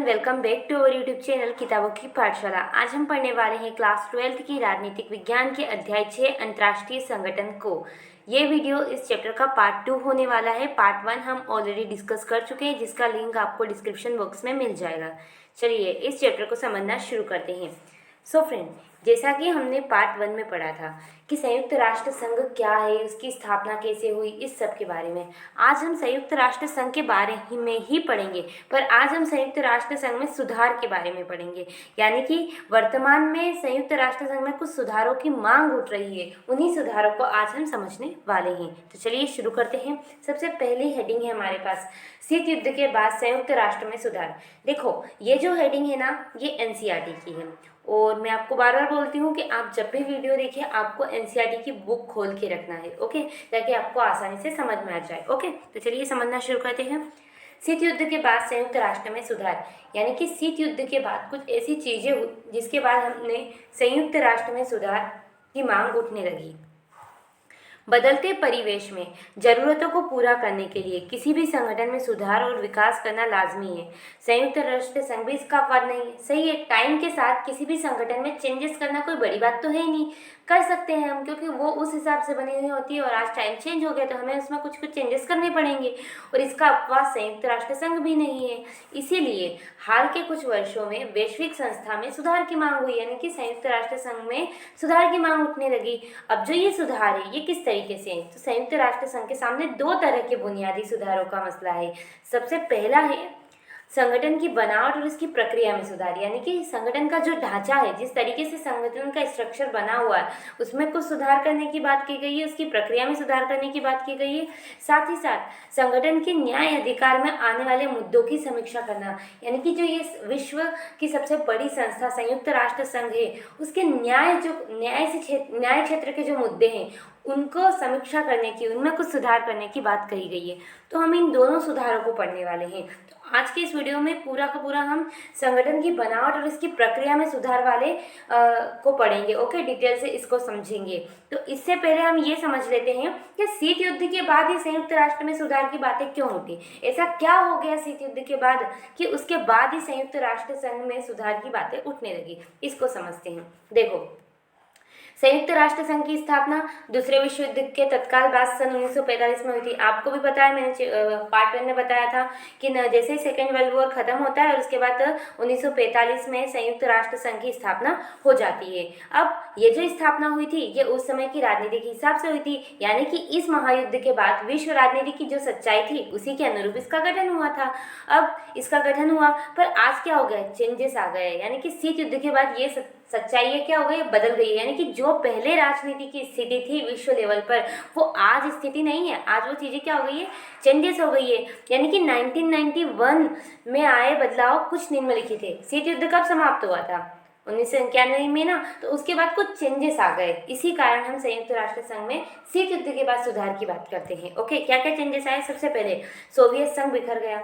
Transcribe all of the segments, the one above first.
Welcome back to our YouTube channel किताबों की पाठशाला। आज हम पढ़ने वाले हैं क्लास 12th की राजनीतिक विज्ञान के अध्याय 6 अंतर्राष्ट्रीय संगठन को। ये वीडियो इस चैप्टर का पार्ट 2 होने वाला है। पार्ट 1 हम ऑलरेडी डिस्कस कर चुके हैं, जिसका लिंक आपको डिस्क्रिप्शन बॉक्स में मिल जाएगा। चलिए इस चैप्टर को समझना शुरू करते हैं। सो फ्रेंड, जैसा कि हमने पार्ट 1 में पढ़ा था कि संयुक्त राष्ट्र संघ क्या है, उसकी स्थापना कैसे हुई, इस सब के बारे में आज हम संयुक्त राष्ट्र संघ के बारे में ही पढ़ेंगे। पर आज हम संयुक्त राष्ट्र संघ में सुधार के बारे में पढ़ेंगे, यानी कि वर्तमान में संयुक्त राष्ट्र संघ में कुछ सुधारों की मांग उठ रही है। उन्हीं सुधारों को आज हम समझने वाले हैं। तो चलिए शुरू करते हैं। सबसे पहली हेडिंग है हमारे पास, शीत युद्ध के बाद संयुक्त राष्ट्र में सुधार। देखो, ये जो हेडिंग है ना, ये एनसीईआरटी की है और मैं आपको बार बार बोलती हूँ कि आप जब भी वीडियो देखें आपको एनसीईआरटी की बुक खोल के रखना है, ओके, ताकि आपको आसानी से समझ में आ जाए। ओके, तो चलिए समझना शुरू करते हैं। शीत युद्ध के बाद संयुक्त राष्ट्र में सुधार, यानी कि शीत युद्ध के बाद कुछ ऐसी चीज़ें हुई जिसके बाद हमने संयुक्त राष्ट्र में सुधार की मांग उठने लगी। बदलते परिवेश में जरूरतों को पूरा करने के लिए किसी भी संगठन में सुधार और विकास करना लाजमी है। संयुक्त राष्ट्र संघ भी इसका अपवाद नहीं है। सही है, टाइम के साथ किसी भी संगठन में चेंजेस करना कोई बड़ी बात तो है ही नहीं, कर सकते हैं हम, क्योंकि वो उस हिसाब से बनी हुई होती है और आज टाइम चेंज हो गया तो हमें उसमें कुछ कुछ चेंजेस करने पड़ेंगे। और इसका अपवाद संयुक्त राष्ट्र संघ भी नहीं है। इसीलिए हाल के कुछ वर्षों में वैश्विक संस्था में सुधार की मांग हुई, यानी कि संयुक्त राष्ट्र संघ में सुधार की मांग उठने लगी। अब जो ये सुधार है ये किस तरीके से है, तो संयुक्त राष्ट्र संघ के सामने दो तरह के बुनियादी सुधारों का मसला है। सबसे पहला है संगठन की बनावट और इसकी प्रक्रिया में सुधार, यानी कि संगठन का जो ढांचा है, जिस तरीके से संगठन का स्ट्रक्चर बना हुआ है, उसमें कुछ सुधार करने की बात की गई है, उसकी प्रक्रिया में सुधार करने की बात की गई है। साथ ही साथ संगठन के न्याय अधिकार में आने वाले मुद्दों की समीक्षा करना, यानी कि जो ये विश्व की सबसे बड़ी संस्था संयुक्त राष्ट्र संघ है, उसके न्याय क्षेत्र के जो मुद्दे हैं उनको समीक्षा करने की, उनमें कुछ सुधार करने की बात कही गई है। तो हम इन दोनों सुधारों को पढ़ने वाले हैं। तो आज के इस वीडियो में पूरा का पूरा हम संगठन की बनावट और इसकी प्रक्रिया में सुधार वाले को पढ़ेंगे। ओके, डिटेल से इसको समझेंगे। तो इससे पहले हम ये समझ लेते हैं कि शीत युद्ध के बाद ही संयुक्त राष्ट्र में सुधार की बातें क्यों उठी। ऐसा क्या हो गया शीत युद्ध के बाद कि उसके बाद ही संयुक्त राष्ट्र संघ में सुधार की बातें उठने लगी। इसको समझते हैं। देखो, संयुक्त राष्ट्र संघ की स्थापना दूसरे विश्व युद्ध के तत्काल बाद सन 1945 में हुई थी। आपको भी पता है, मैंने पार्ट 1 में बताया था कि जैसे सेकेंड वर्ल्ड वॉर खत्म होता है और उसके बाद 1945 में संयुक्त राष्ट्र संघ की स्थापना हो जाती है। अब ये जो स्थापना हुई थी ये उस समय की राजनीति के हिसाब से हुई थी, यानी कि इस महायुद्ध के बाद विश्व राजनीति की जो सच्चाई थी उसी के अनुरूप इसका गठन हुआ था। अब इसका गठन हुआ, पर आज क्या हो गया, चेंजेस आ गए, यानी कि शीत युद्ध के बाद ये सच्चाई है क्या हो गई, बदल गई है। यानी कि जो पहले राजनीति की स्थिति थी विश्व लेवल पर, वो आज स्थिति नहीं है। आज वो चीज़ें क्या हो गई है, चेंजेस हो गई है। यानी कि 1991 में आए बदलाव कुछ निम्नलिखित थे। शीत युद्ध कब समाप्त हुआ था, 1991 में ना, तो उसके बाद कुछ चेंजेस आ गए। इसी कारण हम संयुक्त राष्ट्र संघ में शीत युद्ध के बाद सुधार की बात करते हैं। ओके, क्या क्या चेंजेस आए। सबसे पहले सोवियत संघ बिखर गया।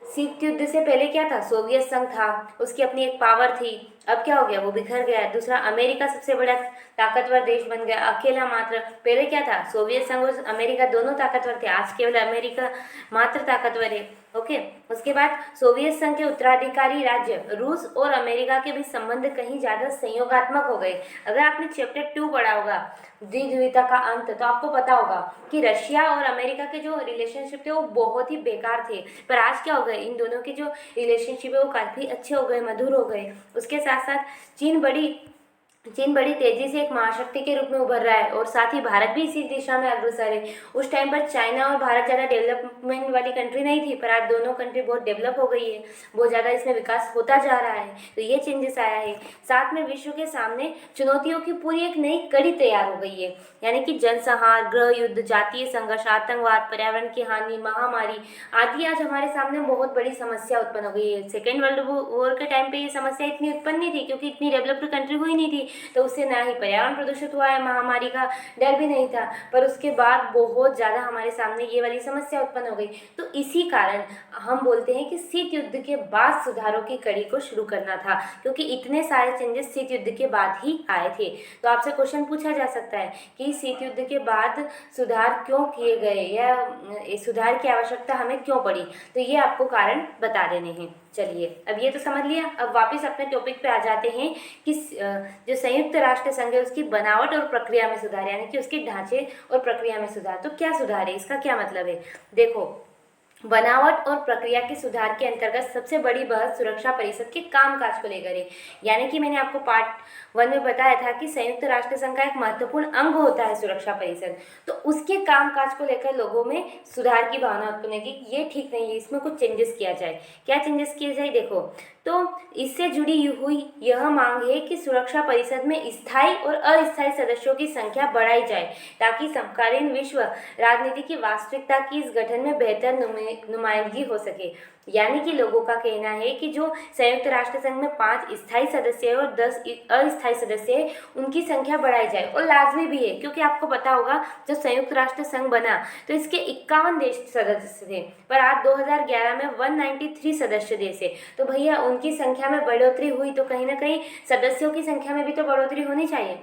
शीत युद्ध से पहले क्या था, सोवियत संघ था, उसकी अपनी एक पावर थी। अब क्या हो गया, वो बिखर गया। दूसरा, अमेरिका सबसे बड़ा ताकतवर देश बन गया, अकेला मात्र। पहले क्या था, सोवियत संघ और अमेरिका दोनों ताकतवर थे, आज केवल अमेरिका मात्र ताकतवर है। ओके, उसके बाद सोवियत संघ के उत्तराधिकारी राज्य रूस और अमेरिका के बीच संबंध कहीं ज़्यादा संयोगात्मक हो गए। अगर आपने चैप्टर 2 पढ़ा होगा, द्विध्रुवीयता का अंत, तो आपको पता होगा कि रशिया और अमेरिका के जो रिलेशनशिप थे वो बहुत ही बेकार थे। पर आज क्या हो गए, इन दोनों के जो रिलेशनशिप है वो काफ़ी अच्छे हो गए, मधुर हो गए। उसके साथ साथ चीन बड़ी तेजी से एक महाशक्ति के रूप में उभर रहा है और साथ ही भारत भी इसी दिशा में अग्रसर है। उस टाइम पर चाइना और भारत ज़्यादा डेवलपमेंट वाली कंट्री नहीं थी, पर आज दोनों कंट्री बहुत डेवलप हो गई है, बहुत ज़्यादा इसमें विकास होता जा रहा है। तो ये चेंजेस आया है। साथ में विश्व के सामने चुनौतियों की पूरी एक नई कड़ी तैयार हो गई है, यानी कि जनसंहार, गृह युद्ध, जातीय संघर्ष, आतंकवाद, पर्यावरण की हानि, महामारी आदि आज हमारे सामने बहुत बड़ी समस्या उत्पन्न हो गई है। सेकेंड वर्ल्ड वॉर के टाइम पे ये समस्या इतनी उत्पन्न नहीं थी, क्योंकि इतनी डेवलप्ड कंट्री हुई नहीं थी, तो उससे ना ही पर्यावरण प्रदूषित हुआ है, महामारी का डर भी नहीं था। पर उसके बाद बहुत ज़्यादा हमारे सामने ये वाली समस्या उत्पन्न हो गई। तो इसी कारण हम बोलते हैं कि शीत युद्ध के बाद सुधारों की कड़ी को शुरू करना था, क्योंकि इतने सारे चेंजेस शीत युद्ध के बाद ही आए थे। तो आपसे क्वेश्चन पूछा जा सकता है कि शीत युद्ध के बाद सुधार क्यों किए गए या सुधार की आवश्यकता हमें क्यों पड़ी, तो ये आपको कारण बता देने हैं। चलिए अब ये तो समझ लिया। अब वापस अपने टॉपिक पे आ जाते हैं कि जो संयुक्त राष्ट्र संघ है उसकी बनावट और प्रक्रिया में सुधार, यानी कि उसके ढांचे और प्रक्रिया में सुधार। तो क्या सुधार है, इसका क्या मतलब है? देखो, बनावट और प्रक्रिया के सुधार के अंतर्गत सबसे बड़ी बहस सुरक्षा परिषद के कामकाज को लेकर है। यानी कि मैंने आपको पार्ट 1 में बताया था कि संयुक्त राष्ट्र संघ का एक महत्वपूर्ण अंग होता है सुरक्षा परिषद, तो उसके कामकाज को लेकर लोगों में सुधार की भावना उत्पन्न है कि ये ठीक नहीं है, इसमें कुछ चेंजेस किया जाए। क्या चेंजेस किए जाए? देखो, तो इससे जुड़ी हुई यह मांग है कि सुरक्षा परिषद में स्थायी और अस्थायी सदस्यों की संख्या बढ़ाई जाए ताकि समकालीन विश्व राजनीति की वास्तविकता की इस गठन में बेहतर नुमाइंदगी हो सके। यानी कि लोगों का कहना है कि जो संयुक्त राष्ट्र संघ में 5 स्थायी सदस्य है और 10 अस्थायी सदस्य है, उनकी संख्या बढ़ाई जाए। और लाजमी भी है, क्योंकि आपको पता होगा जब संयुक्त राष्ट्र संघ बना तो इसके 51 देश सदस्य थे, पर आज 2011 में 193 सदस्य देश है। तो भैया उनकी संख्या में बढ़ोतरी हुई तो कहीं ना कहीं सदस्यों की संख्या में भी तो बढ़ोतरी होनी चाहिए।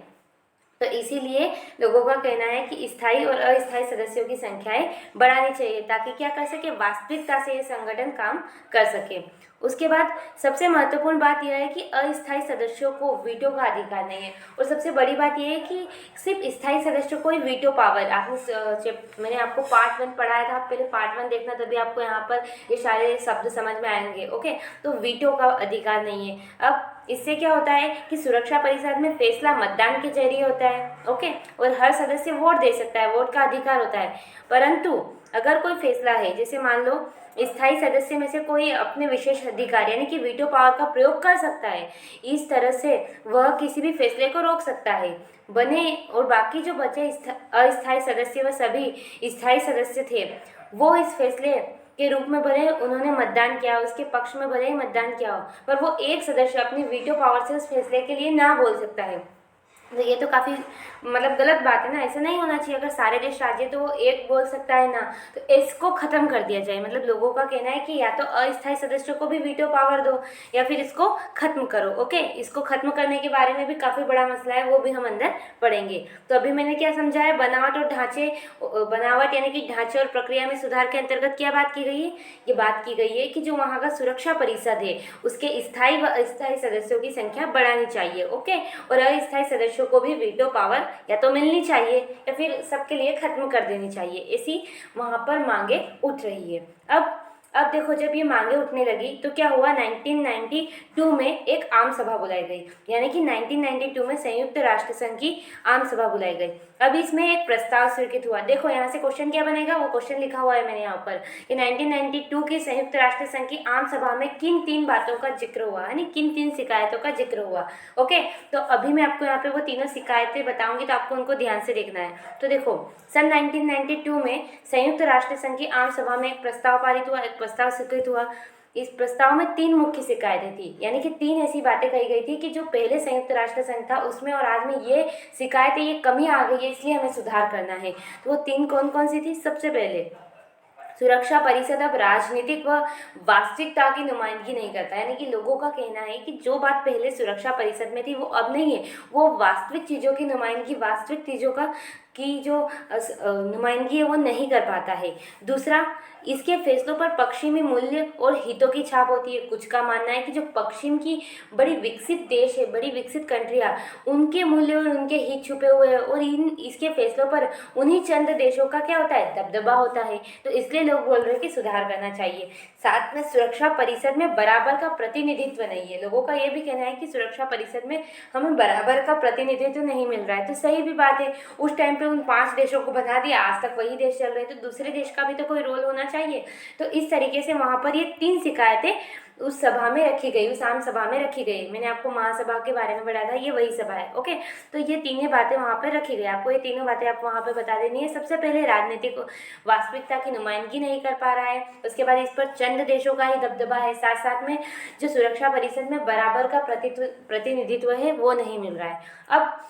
तो इसीलिए लोगों का कहना है कि स्थायी और अस्थायी सदस्यों की संख्याएं बढ़ानी चाहिए ताकि क्या कर सके, वास्तविकता से ये संगठन काम कर सके। उसके बाद सबसे महत्वपूर्ण बात यह है कि अस्थायी सदस्यों को वीटो का अधिकार नहीं है। और सबसे बड़ी बात यह है कि सिर्फ स्थायी सदस्यों को ही वीटो पावर, मैंने आपको पार्ट 1 पढ़ाया था, आप पहले पार्ट 1 देखना, तभी आपको यहाँ पर ये सारे शब्द समझ में आएंगे। ओके, तो वीटो का अधिकार नहीं है। अब इससे क्या होता है कि सुरक्षा परिषद में फैसला मतदान के जरिए होता है। ओके, और हर सदस्य वोट दे सकता है, वोट का अधिकार होता है। परंतु अगर कोई फैसला है, जैसे मान लो स्थायी सदस्य में से कोई अपने विशेष अधिकार यानी कि वीटो पावर का प्रयोग कर सकता है, इस तरह से वह किसी भी फैसले को रोक सकता है। बने और बाकी जो बचे अस्थायी सदस्य व सभी स्थायी सदस्य थे, वो इस फैसले के रूप में भले उन्होंने मतदान किया, उसके पक्ष में भले ही मतदान किया हो, पर वो एक सदस्य अपनी वीटो पावर से उस फैसले के लिए ना बोल सकता है। तो ये तो काफ़ी मतलब गलत बात है ना, ऐसा नहीं होना चाहिए। अगर सारे देश राजी तो वो एक बोल सकता है ना, तो इसको ख़त्म कर दिया जाए। मतलब लोगों का कहना है कि या तो अस्थायी सदस्यों को भी वीटो पावर दो या फिर इसको ख़त्म करो। ओके, इसको ख़त्म करने के बारे में भी काफ़ी बड़ा मसला है, वो भी हम अंदर पढ़ेंगे। तो अभी मैंने क्या समझाया, बनावट और ढांचे, बनावट यानी कि ढांचे और प्रक्रिया में सुधार के अंतर्गत क्या बात की गई है? ये बात की गई है कि जो वहाँ का सुरक्षा परिषद है उसके स्थायी व अस्थायी सदस्यों की संख्या बढ़ानी चाहिए। ओके, और अस्थायी सदस्यों को भी वीटो पावर या तो मिलनी चाहिए या फिर सबके लिए खत्म कर देनी चाहिए, ऐसी वहां पर मांगे उठ रही है। अब देखो, जब ये मांगे उठने लगी तो क्या हुआ, 1992 में एक आम सभा बुलाई गई। यानी कि 1992 में संयुक्त राष्ट्र संघ की आम सभा बुलाई गई। अब इसमें एक प्रस्ताव स्वीकृत हुआ। देखो यहाँ से क्वेश्चन क्या बनेगा, वो क्वेश्चन लिखा हुआ है मैंने यहाँ पर कि 1992 की संयुक्त राष्ट्र संघ की आम सभा में किन 3 बातों का जिक्र हुआ, यानी किन 3 शिकायतों का जिक्र हुआ। ओके, तो अभी मैं आपको यहाँ पे वो तीनों शिकायतें बताऊंगी, तो आपको उनको ध्यान से देखना है। तो देखो, सन 1992 में संयुक्त राष्ट्र संघ की आम सभा में एक प्रस्ताव पारित हुआ, एक प्रस्ताव स्वीकृत हुआ। इस प्रस्ताव में 3 मुख्य शिकायतें थी, यानी कि 3 ऐसी बातें कही गई थी कि जो पहले संयुक्त राष्ट्र संघ था उसमें और आज में ये शिकायतें, ये कमी आ गई है, इसलिए हमें सुधार करना है। तो वो 3 कौन कौन सी थी? सबसे पहले, सुरक्षा परिषद अब राजनीतिक व वास्तविकता की नुमाइंदगी नहीं करता। यानी कि लोगों का कहना है कि जो बात पहले सुरक्षा परिषद में थी वो अब नहीं है, वो वास्तविक चीज़ों की नुमाइंदगी, वास्तविक चीज़ों की जो नुमाइंदगी है वो नहीं कर पाता है। दूसरा, इसके फैसलों पर पश्चिमी मूल्य और हितों की छाप होती है। कुछ का मानना है कि जो पश्चिम की बड़ी विकसित देश है, बड़ी विकसित कंट्रियाँ, उनके मूल्य और उनके हित छुपे हुए हैं और इसके फैसलों पर उन्हीं चंद देशों का क्या होता है, दबदबा होता है। तो इसलिए लोग बोल रहे हैं कि सुधार करना चाहिए। साथ में सुरक्षा परिषद में बराबर का प्रतिनिधित्व नहीं है। लोगों का ये भी कहना है कि सुरक्षा परिषद में हमें बराबर का प्रतिनिधित्व नहीं मिल रहा है। तो सही भी बात है, उस टाइम पे उन 5 देशों को बता दिया, आज तक वही देश चल रहे हैं, तो दूसरे देश का भी तो कोई रोल होना चाहिए। तो इस तरीके से वहाँ पर ये 3 शिकायतें उस सभा में रखी गई, उस आम सभा में रखी गई। मैंने आपको महासभा के बारे में बताया था, ये वही सभा है। ओके, तो ये 3 बातें वहाँ पर रखी गई। आपको ये 3 बातें आप वहाँ पर बता देनी है। सबसे पहले, राजनीतिक वास्तविकता की नुमाइंदगी नहीं कर पा रहा है। उसके बाद इस पर चंद देशों का ही दबदबा है। साथ साथ में जो सुरक्षा परिषद में बराबर का प्रतिनिधित्व है वो नहीं मिल रहा है। अब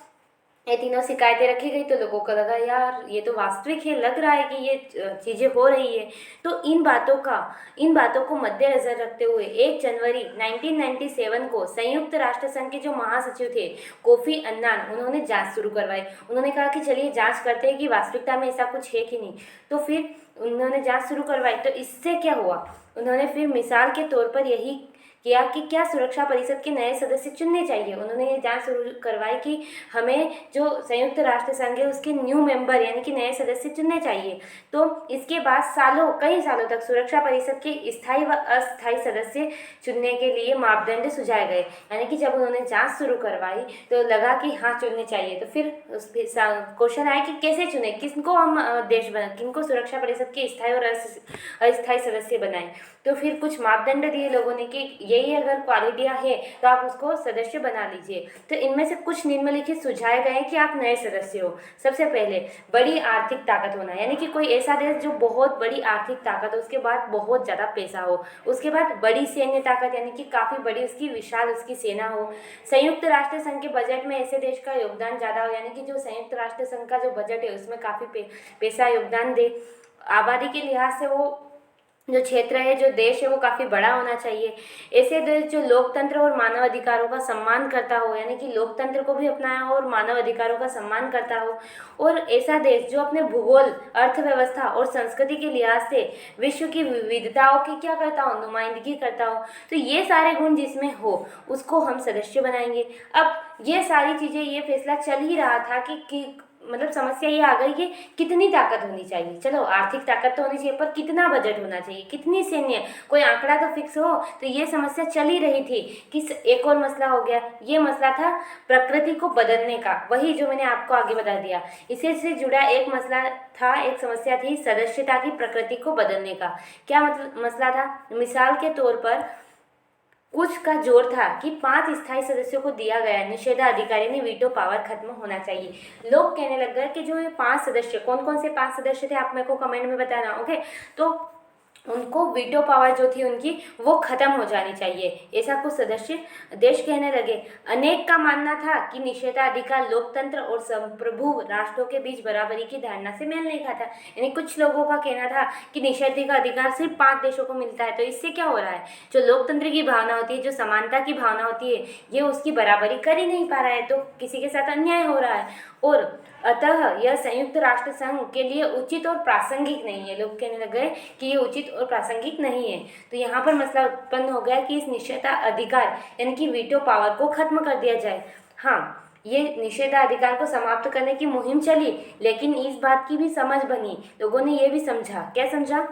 ये 3 शिकायतें रखी गई तो लोगों को लगा यार ये तो वास्तविक है, लग रहा है कि ये चीज़ें हो रही है। तो इन बातों को मद्देनजर रखते हुए 1 जनवरी 1997 को संयुक्त राष्ट्र संघ के जो महासचिव थे कोफी अन्नान, उन्होंने जांच शुरू करवाई। उन्होंने कहा कि चलिए जांच करते हैं कि वास्तविकता में ऐसा कुछ है कि नहीं। तो फिर उन्होंने जांच शुरू करवाई। तो इससे क्या हुआ, उन्होंने फिर मिसाल के तौर पर यही किया कि क्या सुरक्षा परिषद के नए सदस्य चुनने चाहिए। उन्होंने ये जांच शुरू करवाई कि हमें जो संयुक्त राष्ट्र संघ है उसके न्यू मेंबर यानी कि नए सदस्य चुनने चाहिए। तो इसके बाद कई सालों तक सुरक्षा परिषद के स्थायी व अस्थायी सदस्य चुनने के लिए मापदंड सुझाए गए। यानी कि जब उन्होंने जांच शुरू करवाई तो लगा कि हाँ चुनने चाहिए, तो फिर क्वेश्चन आया कि कैसे चुने, किनको हम किनको सुरक्षा परिषद के स्थायी और अस्थायी सदस्य बनाए। तो फिर कुछ मापदंड दिए लोगों ने कि यही अगर क्वालिटियाँ है तो आप उसको सदस्य बना लीजिए। तो इनमें से कुछ निम्नलिखित सुझाए गए हैं कि आप नए सदस्य हो। सबसे पहले बड़ी आर्थिक ताकत होना, यानी कि कोई ऐसा देश जो बहुत बड़ी आर्थिक ताकत हो, उसके बाद बहुत ज़्यादा पैसा हो। उसके बाद बड़ी सैन्य ताकत, यानी कि काफ़ी बड़ी उसकी विशाल उसकी सेना हो। संयुक्त राष्ट्र संघ के बजट में ऐसे देश का योगदान ज़्यादा हो, यानी कि जो संयुक्त राष्ट्र संघ का जो बजट है उसमें काफ़ी पैसा योगदान दे। आबादी के लिहाज से वो जो क्षेत्र है, जो देश है, वो काफ़ी बड़ा होना चाहिए। ऐसे देश जो लोकतंत्र और मानव अधिकारों का सम्मान करता हो, यानी कि लोकतंत्र को भी अपनाया हो और मानव अधिकारों का सम्मान करता हो। और ऐसा देश जो अपने भूगोल, अर्थव्यवस्था और संस्कृति के लिहाज से विश्व की विविधताओं की क्या करता हो, नुमाइंदगी करता हो। तो ये सारे गुण जिसमें हो उसको हम सदस्य बनाएंगे। अब ये सारी चीज़ें, ये फैसला चल ही रहा था कि मतलब समस्या ये आ गई कि कितनी ताकत होनी चाहिए। चलो आर्थिक ताकत तो होनी चाहिए, पर कितना बजट होना चाहिए, कितनी सैन्य, कोई आंकड़ा तो फिक्स हो। तो ये समस्या चल ही रही थी कि एक और मसला हो गया। ये मसला था प्रकृति को बदलने का, वही जो मैंने आपको आगे बता दिया। इसी से जुड़ा एक मसला था, एक समस्या थी सदस्यता की प्रकृति को बदलने का। क्या मतलब मसला था? मिसाल के तौर पर कुछ का जोर था कि 5 स्थायी सदस्यों को दिया गया निषेधाधिकारी ने वीटो पावर खत्म होना चाहिए। लोग कहने लग गए कि जो ये 5 सदस्य, कौन कौन से 5 सदस्य थे, आप मेरे को कमेंट में बताना। ओके, तो उनको वीटो पावर जो थी उनकी, वो खत्म हो जानी चाहिए, ऐसा कुछ सदस्य देश कहने लगे। अनेक का मानना था कि निषेधाधिकार लोकतंत्र और संप्रभु राष्ट्रों के बीच बराबरी की धारणा से मेल नहीं खाता। यानी कुछ लोगों का कहना था कि निषेधाधिकार सिर्फ 5 देशों को मिलता है, तो इससे क्या हो रहा है, जो लोकतंत्र की भावना होती है, जो समानता की भावना होती है, ये उसकी बराबरी कर ही नहीं पा रहा है, तो किसी के साथ अन्याय हो रहा है। और अतः यह संयुक्त राष्ट्र संघ के लिए उचित और प्रासंगिक नहीं है। लोग कहने लगे कि ये उचित और प्रासंगिक नहीं है। तो यहाँ पर मसला उत्पन्न हो गया कि इस निषेधाधिकार यानी कि वीटो पावर को खत्म कर दिया जाए। हाँ, ये निषेधाधिकार को समाप्त करने की मुहिम चली, लेकिन इस बात की भी समझ बनी, लोगों ने ये भी समझा, क्या समझा,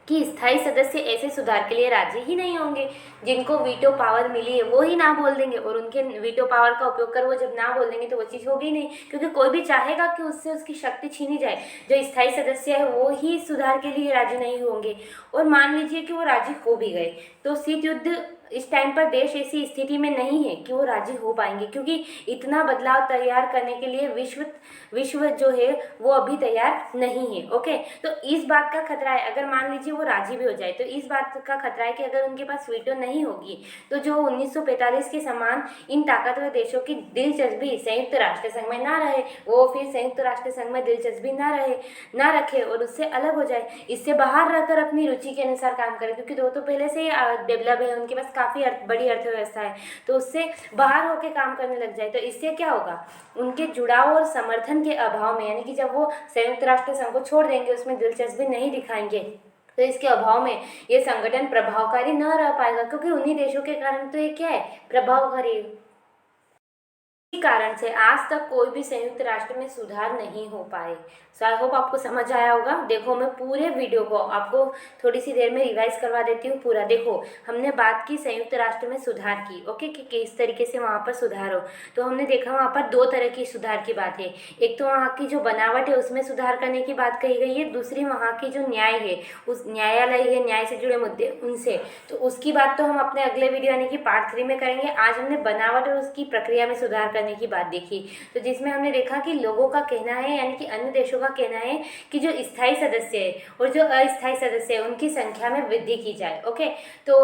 कि स्थायी सदस्य ऐसे सुधार के लिए राजी ही नहीं होंगे। जिनको वीटो पावर मिली है वो ही ना बोल देंगे, और उनके वीटो पावर का उपयोग कर वो जब ना बोल देंगे तो वो चीज़ होगी नहीं, क्योंकि कोई भी चाहेगा कि उससे उसकी शक्ति छीनी जाए। जो स्थायी सदस्य है वो ही सुधार के लिए राजी नहीं होंगे। और मान लीजिए कि वो राजी हो भी गए, तो शीत युद्ध इस टाइम पर देश ऐसी स्थिति में नहीं है कि वो राजी हो पाएंगे, क्योंकि इतना बदलाव तैयार करने के लिए विश्व जो है वो अभी तैयार नहीं है। ओके, तो इस बात का खतरा है, अगर मान लीजिए वो राजी भी हो जाए, तो इस बात का खतरा है कि अगर उनके पास वीटो नहीं होगी तो जो 1945 के समान इन ताकतवर देशों की दिलचस्पी संयुक्त राष्ट्र संघ में ना रहे, वो फिर संयुक्त राष्ट्र संघ में दिलचस्पी ना रखे और उससे अलग हो जाए, इससे बाहर रहकर अपनी रुचि के अनुसार काम करे, क्योंकि वो तो पहले से ही डेवलप है, उनके पास काफ़ी बड़ी अर्थव्यवस्था है, तो उससे बाहर होकर काम करने लग जाए। तो इससे क्या होगा, उनके जुड़ाव और समर्थन के अभाव में, यानी कि जब वो संयुक्त राष्ट्र संघ को छोड़ देंगे, उसमें दिलचस्पी नहीं दिखाएंगे, तो इसके अभाव में ये संगठन प्रभावकारी न रह पाएगा, क्योंकि उन्हीं देशों के कारण तो ये क्या है, प्रभावकारी। इसी कारण से आज तक कोई भी संयुक्त राष्ट्र में सुधार नहीं हो पाए। सो आई होप आपको समझ आया होगा। देखो, मैं पूरे वीडियो को आपको थोड़ी सी देर में रिवाइज करवा देती हूँ पूरा। देखो, हमने बात की संयुक्त राष्ट्र में सुधार की, ओके, कि किस तरीके से वहाँ पर सुधार हो। तो हमने देखा वहाँ पर 2 तरह की सुधार की बात है। एक तो वहाँ की जो बनावट है उसमें सुधार करने की बात कही गई है, दूसरी वहाँ की जो न्याय है, उस न्यायालय है, न्याय से जुड़े मुद्दे उनसे, तो उसकी बात तो हम अपने अगले वीडियो यानी कि पार्ट 3 में करेंगे। आज हमने बनावट और उसकी प्रक्रिया में सुधार करने की बात देखी, तो जिसमें हमने देखा कि लोगों का कहना है, यानी कि अन्य देशों का कहना है कि जो स्थायी सदस्य है और जो अस्थायी सदस्य है उनकी संख्या में वृद्धि की जाए। ओके, तो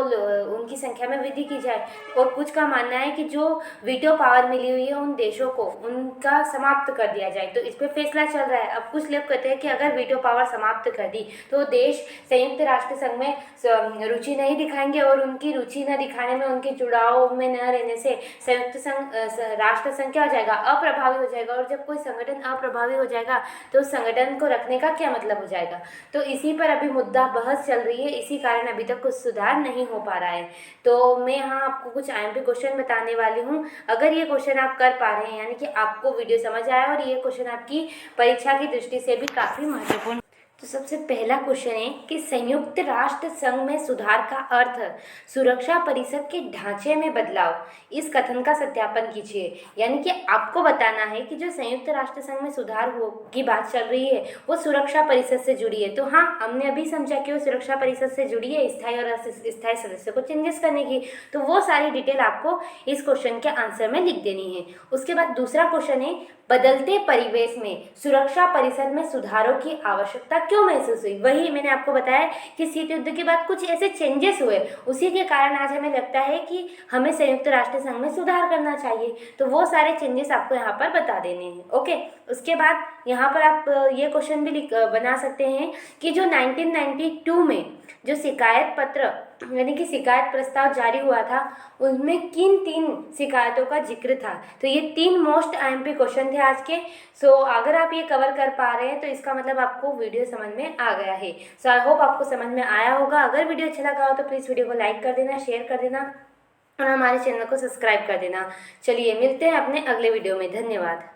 उनकी संख्या में वृद्धि की जाए। और कुछ का मानना है कि जो वीटो पावर मिली हुई है उन देशों को, उनका समाप्त कर दिया जाए। तो इस पर फैसला चल रहा है। अब कुछ लोग कहते हैं कि अगर वीटो पावर समाप्त कर दी तो देश संयुक्त राष्ट्र संघ में रुचि नहीं दिखाएंगे, और उनकी रुचि न दिखाने में, उनके जुड़ाव में न रहने से संयुक्त राष्ट्र राष्ट्र संघ क्या हो जाएगा, अप्रभावी हो जाएगा। और जब कोई संगठन अप्रभावी हो जाएगा तो उस संगठन को रखने का क्या मतलब हो जाएगा। तो इसी पर अभी मुद्दा बहस चल रही है, इसी कारण अभी तक कुछ सुधार नहीं हो पा रहा है। तो मैं यहाँ आपको कुछ IMP क्वेश्चन बताने वाली हूँ। अगर ये क्वेश्चन आप कर पा रहे हैं, यानी कि आपको वीडियो समझ आया और ये क्वेश्चन आपकी परीक्षा की दृष्टि से भी काफ़ी महत्वपूर्ण। तो सबसे पहला क्वेश्चन है कि संयुक्त राष्ट्र संघ में सुधार का अर्थ सुरक्षा परिषद के ढांचे में बदलाव, इस कथन का सत्यापन कीजिए। यानी कि आपको बताना है कि जो संयुक्त राष्ट्र संघ में सुधार हो की बात चल रही है वो सुरक्षा परिषद से जुड़ी है। तो हाँ, हमने अभी समझा कि वो सुरक्षा परिषद से जुड़ी है स्थायी और अस्थायी सदस्य को चेंजेस करने की। तो वो सारी डिटेल आपको इस क्वेश्चन के आंसर में लिख देनी है। उसके बाद दूसरा क्वेश्चन है, बदलते परिवेश में सुरक्षा परिषद में सुधारों की आवश्यकता क्यों महसूस हुई। वही मैंने आपको बताया कि शीत युद्ध के बाद कुछ ऐसे चेंजेस हुए, उसी के कारण आज हमें लगता है कि हमें संयुक्त राष्ट्र संघ में सुधार करना चाहिए। तो वो सारे चेंजेस आपको यहाँ पर बता देने हैं। ओके, उसके बाद यहाँ पर आप ये क्वेश्चन भी बना सकते हैं कि जो 1992 में जो शिकायत पत्र यानी कि शिकायत प्रस्ताव जारी हुआ था, उनमें किन 3 शिकायतों का जिक्र था। तो ये 3 मोस्ट IMP क्वेश्चन थे आज के। सो अगर आप ये कवर कर पा रहे हैं तो इसका मतलब आपको वीडियो समझ में आ गया है। सो आई होप आपको समझ में आया होगा। अगर वीडियो अच्छा लगा हो तो प्लीज़ वीडियो को लाइक कर देना, शेयर कर देना और हमारे चैनल को सब्सक्राइब कर देना। चलिए मिलते हैं अपने अगले वीडियो में। धन्यवाद।